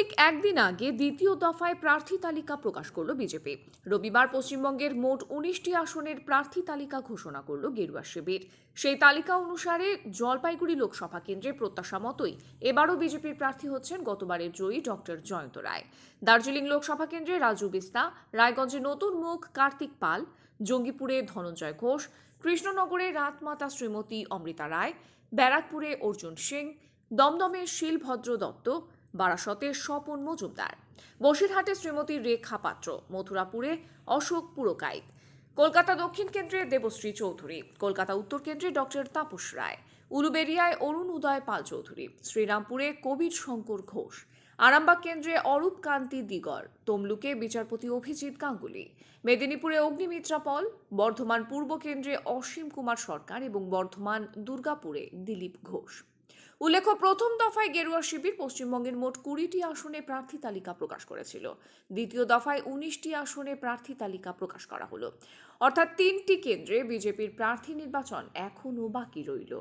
ঠিক একদিন আগে দ্বিতীয় দফায় প্রার্থী তালিকা প্রকাশ করল বিজেপি। রবিবার পশ্চিমবঙ্গের মোট 19টি আসনের প্রার্থী তালিকা ঘোষণা করল গেরুয়া শিবির। সেই তালিকা অনুসারে জলপাইগুড়ি লোকসভা কেন্দ্রে প্রত্যাশা মতোই এবারও বিজেপির প্রার্থী হচ্ছেন গতবারের জয়ী ডক্টর জয়ন্ত রায়। দার্জিলিং লোকসভা কেন্দ্রে রাজু বিস্তা, রায়গঞ্জে নতুন মুখ কার্তিক পাল, জঙ্গিপুরে ধনঞ্জয় ঘোষ, কৃষ্ণনগরে রাতমাতা শ্রীমতী অমৃতা রায়, ব্যারাকপুরে অর্জুন সিং, দমদমে শিলভদ্র দত্ত, বারাসতে স্বপন মজুমদার, বসিরহাটে শ্রীমতী রেখা পাত্র, মথুরাপুরে অশোক পুরকাইত, কলকাতা দক্ষিণ কেন্দ্রে দেবশ্রী চৌধুরী, কলকাতা উত্তর কেন্দ্রে ডক্টর তাপস রায়, উলুবেড়িয়ায় অরুণ উদয় পাল চৌধুরী, শ্রীরামপুরে কবির শঙ্কর ঘোষ, আরামবাগ কেন্দ্রে অরূপ কান্তি দিগর, তমলুকে বিচারপতি অভিজিৎ গাঙ্গুলি, মেদিনীপুরে অগ্নিমিত্রা পল, বর্ধমান পূর্ব কেন্দ্রে অসীম কুমার সরকার এবং বর্ধমান দুর্গাপুরে দিলীপ ঘোষ। উল্লেখ্য, প্রথম দফায় গেরুয়া শিবির পশ্চিমবঙ্গের মোট 20টি আসনে প্রার্থী তালিকা প্রকাশ করেছিল। দ্বিতীয় দফায় 19টি আসনে প্রার্থী তালিকা প্রকাশ করা হলো। অর্থাৎ 3টি কেন্দ্রে বিজেপির প্রার্থী নির্বাচন এখনও বাকি রইল।